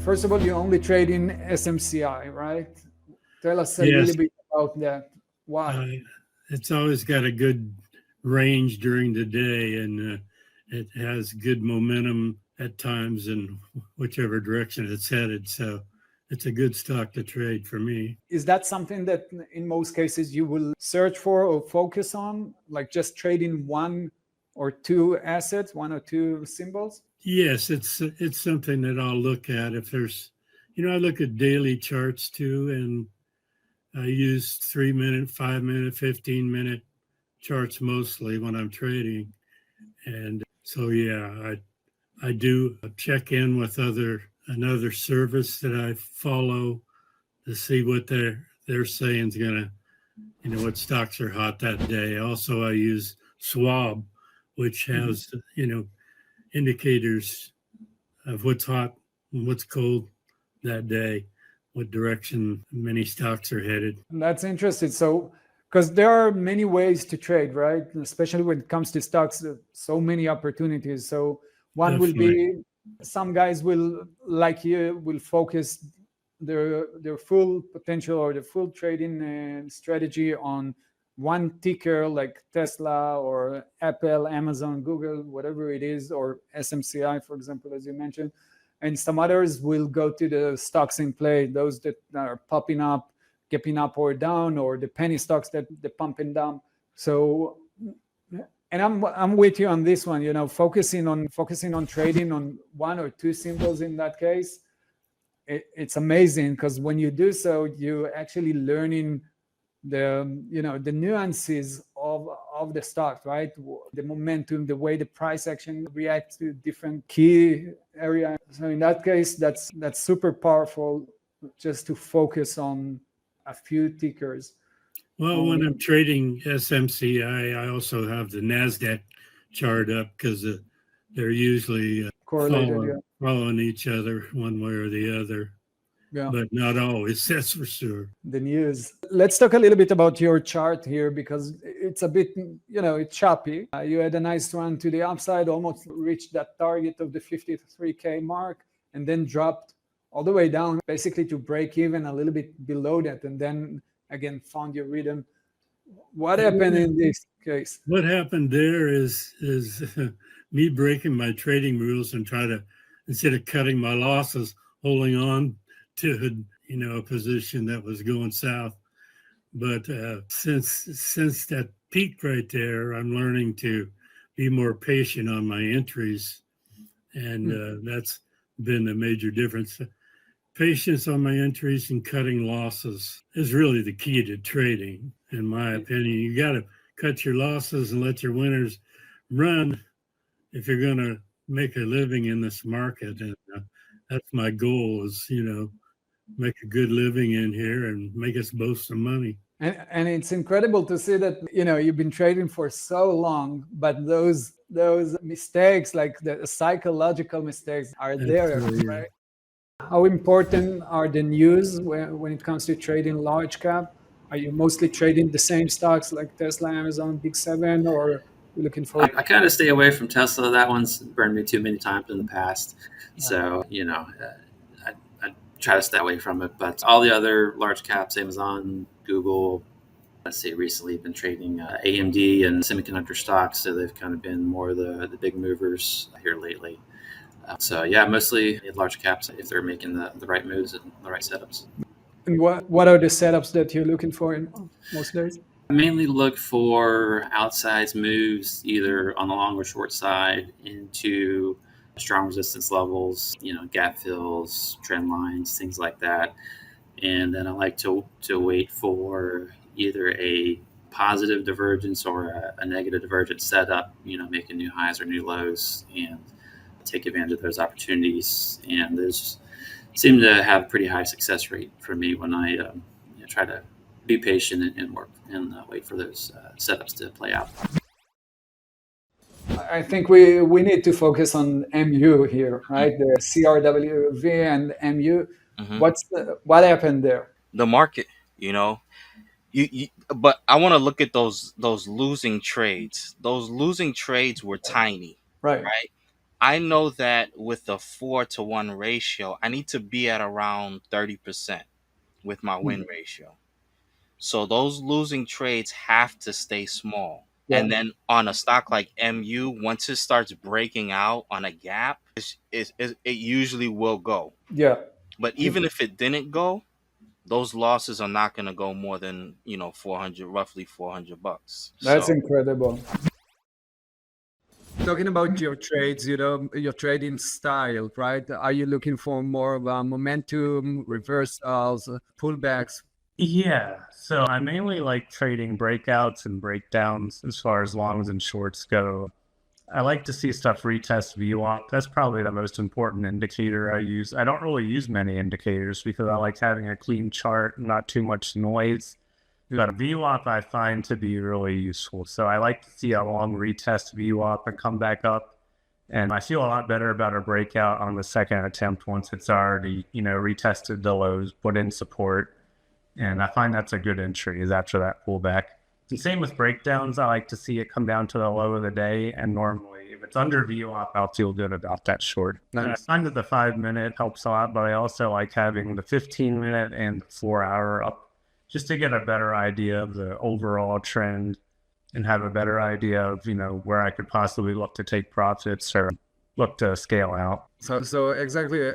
First of all, you only trade in SMCI, right? Tell us a Yes, little bit about that. Why? it's always got a good range during the day, and it has good momentum at times in whichever direction it's headed. So it's a good stock to trade for me. Is that something that in most cases you will search for or focus on, like just trading one or two assets, one or two symbols? Yes, it's something that I'll look at if there's, I look at daily charts too, and I use 3 minute, 5 minute, 15 minute charts mostly when I'm trading. And so, yeah, I do check in with another service that I follow to see what they're saying is gonna, what stocks are hot that day. Also, I use Swab, which has indicators of what's hot and what's cold that day, what direction many stocks are headed. That's interesting. So, because there are many ways to trade, right? Especially when it comes to stocks, so many opportunities. So, one will Definitely. be some guys will, like you, will focus their full potential or the full trading strategy on one ticker like Tesla or Apple, Amazon, Google, whatever it is, or SMCI, for example, as you mentioned. And some others will go to the stocks in play, those that are popping up, gapping up or down, or the penny stocks that they're pumping down. So, and I'm with you on this one. Focusing on trading on one or two symbols in that case, it's amazing, because when you do so, you actually learning the nuances of the stock, right? The momentum, the way the price action reacts to different key area. So in that case, that's super powerful, just to focus on a few tickers. Well, when I'm trading SMCI, I also have the NASDAQ chart up because they're usually correlated, following each other one way or the other. Yeah. But not always, that's for sure. The news. Let's talk a little bit about your chart here, because it's a bit, it's choppy. You had a nice run to the upside, almost reached that target of the 53K mark, and then dropped all the way down, basically to break even a little bit below that, and then again found your rhythm. What happened in this case? What happened there is me breaking my trading rules and instead of cutting my losses, holding on to a position that was going south. But since that peak right there, I'm learning to be more patient on my entries, and that's been a major difference. Patience on my entries and cutting losses is really the key to trading, in my opinion. You got to cut your losses and let your winners run if you're going to make a living in this market. And that's my goal is, make a good living in here and make us both some money. And it's incredible to see that, you've been trading for so long, but those mistakes, like the psychological mistakes, are there, right? How important are the news when it comes to trading large cap? Are you mostly trading the same stocks like Tesla, Amazon, Big Seven, or you're looking for? I kind of stay away from Tesla. That one's burned me too many times in the past. So, I try to stay away from it. But all the other large caps, Amazon, Google, recently been trading AMD and semiconductor stocks. So they've kind of been more the big movers here lately. So yeah, mostly large caps if they're making the right moves and the right setups. And what are the setups that you're looking for in most days? I mainly look for outsized moves, either on the long or short side, into strong resistance levels, gap fills, trend lines, things like that. And then I like to wait for either a positive divergence or a negative divergence setup, making new highs or new lows, and take advantage of those opportunities. And those seem to have a pretty high success rate for me when I try to be patient and work and wait for those setups to play out. I think we need to focus on MU here, right? The CRWV and MU. Mm-hmm. What happened there? The market, but I want to look at those losing trades. Those losing trades were tiny, right? I know that with a 4-to-1 ratio, I need to be at around 30% with my win ratio. So those losing trades have to stay small. Yeah. And then on a stock like MU, once it starts breaking out on a gap, it usually will go. Yeah. But even if it didn't go, those losses are not going to go more than, roughly $400. That's So incredible. Talking about your trades, your trading style, right? Are you looking for more of a momentum, reversals, pullbacks? Yeah, so I mainly like trading breakouts and breakdowns as far as longs and shorts go. I like to see stuff retest VWAP. That's probably the most important indicator I use. I don't really use many indicators because I like having a clean chart, not too much noise. But VWAP I find to be really useful. So I like to see a long retest VWAP and come back up. And I feel a lot better about a breakout on the second attempt once it's already, retested the lows, put in support. And I find that's a good entry is after that pullback. And same with breakdowns. I like to see it come down to the low of the day. And normally, if it's under VWAP, I'll feel good about that short. Nice. And I find that the 5-minute helps a lot, but I also like having the 15-minute and 4-hour up just to get a better idea of the overall trend and have a better idea of, where I could possibly look to take profits or look to scale out. So exactly.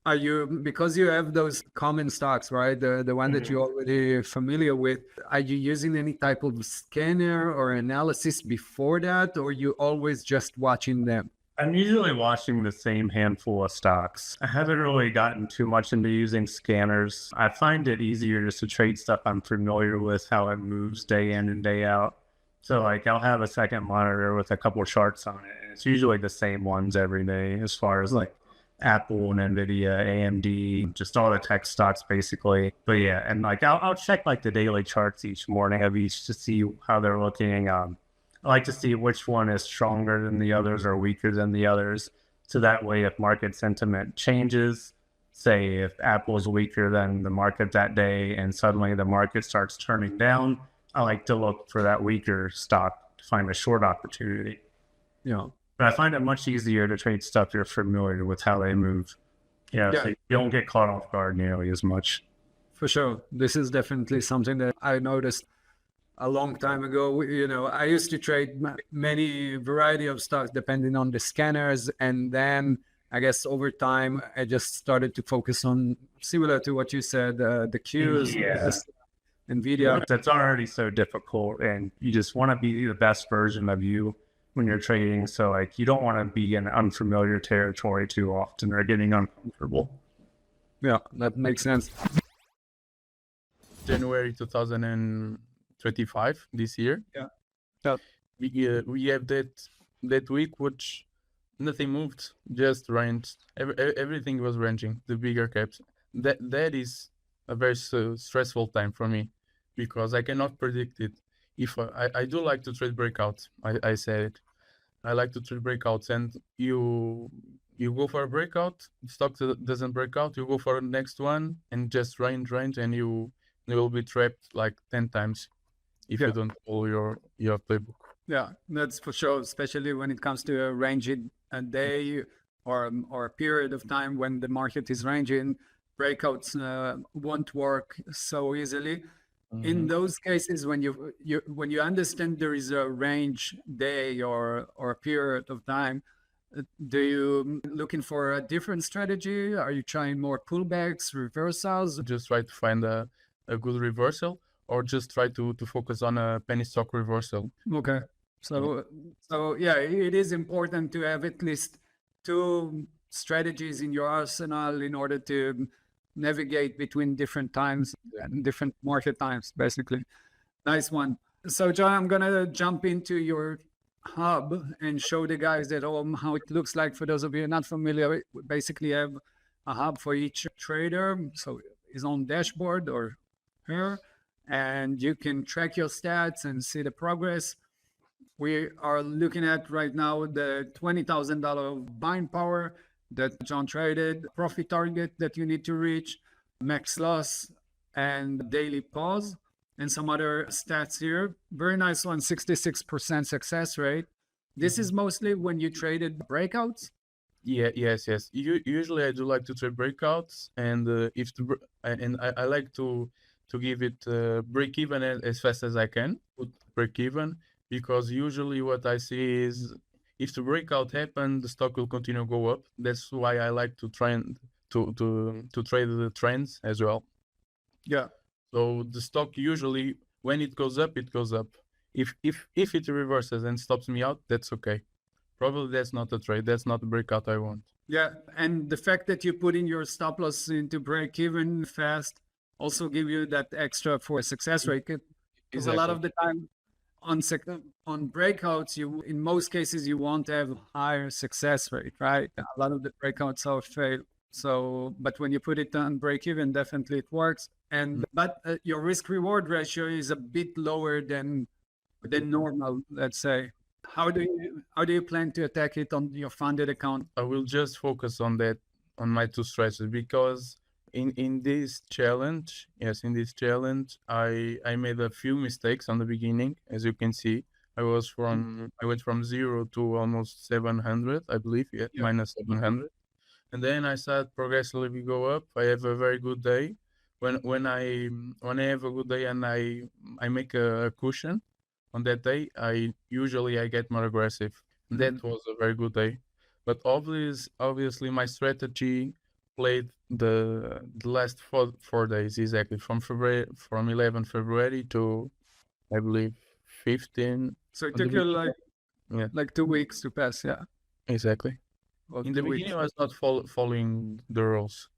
Are you, because you have those common stocks, right? The one that you're already familiar with, are you using any type of scanner or analysis before that, or you always just watching them? I'm usually watching the same handful of stocks. I haven't really gotten too much into using scanners. I find it easier just to trade stuff I'm familiar with, how it moves day in and day out. So I'll have a second monitor with a couple of charts on it, and it's usually the same ones every day as far as Apple and NVIDIA, AMD, just all the tech stocks basically. But yeah, and I'll check the daily charts each morning of each to see how they're looking. I like to see which one is stronger than the others or weaker than the others. So that way, if market sentiment changes, say if Apple is weaker than the market that day and suddenly the market starts turning down, I like to look for that weaker stock to find a short opportunity. Yeah. But I find it much easier to trade stuff you're familiar with how they move. So you don't get caught off guard nearly as much. For sure. This is definitely something that I noticed a long time ago. I used to trade many variety of stocks depending on the scanners. And then I guess over time, I just started to focus on, similar to what you said, the Qs, NVIDIA. That's already so difficult. And you just want to be the best version of you when you're trading. So you don't want to be in unfamiliar territory too often or getting uncomfortable. Yeah, that makes sense. January 2025 this year. Yeah. We have that week which nothing moved, just ranged. Everything was ranging, the bigger caps. That is a very stressful time for me because I cannot predict it. If I do like to trade breakouts, I said it. I like to trade breakouts, and you go for a breakout, stock doesn't break out, you go for the next one and just range, and you will be trapped 10 times if you don't follow your playbook. Yeah, that's for sure, especially when it comes to a ranging a day or a period of time when the market is ranging. Breakouts won't work so easily. In those cases, when you understand there is a range day or a period of time, do you looking for a different strategy? Are you trying more pullbacks, reversals? Just try to find a good reversal, or just try to focus on a penny stock reversal. Okay, so yeah, it is important to have at least 2 strategies in your arsenal in order to navigate between different times and different market times, basically. Nice one. So João, I'm gonna jump into your hub and show the guys at home how it looks like. For those of you not familiar, we basically have a hub for each trader, so his own dashboard or her, and you can track your stats and see the progress. We are looking at right now the $20,000 buying power that João traded, profit target that you need to reach, max loss, and daily pause, and some other stats here. Very nice one, 66% success rate. This is mostly when you traded breakouts. Yes. Usually I do like to trade breakouts, and I like to give it break even as fast as I can. Put break even, because usually what I see is if the breakout happens, the stock will continue to go up. That's why I like to trade the trends as well. Yeah. So the stock usually, when it goes up, it goes up. If it reverses and stops me out, that's okay. Probably that's not a trade. That's not the breakout I want. Yeah, and the fact that you put in your stop loss into break even fast also give you that extra for success rate. Because a lot of the time on breakouts, in most cases you won't have higher success rate, right? A lot of the breakouts are fail. So, but when you put it on break even, definitely it works. And but your risk reward ratio is a bit lower than normal, let's say. How do you plan to attack it on your funded account? I will just focus on that, on my two strategies, because in this challenge, I made a few mistakes on the beginning. As you can see, I went from 0 to almost 700, I believe, minus 700, and then I started progressively go up. I have a very good day. When I have a good day and I make a cushion on that day, I get more aggressive. That was a very good day. But obviously my strategy played the last 4 days, exactly from 11 February to, I believe, 15. So it took you Yeah, like 2 weeks to pass, yeah. exactly. Well, In the 2 weeks. beginning, I was not following the rules.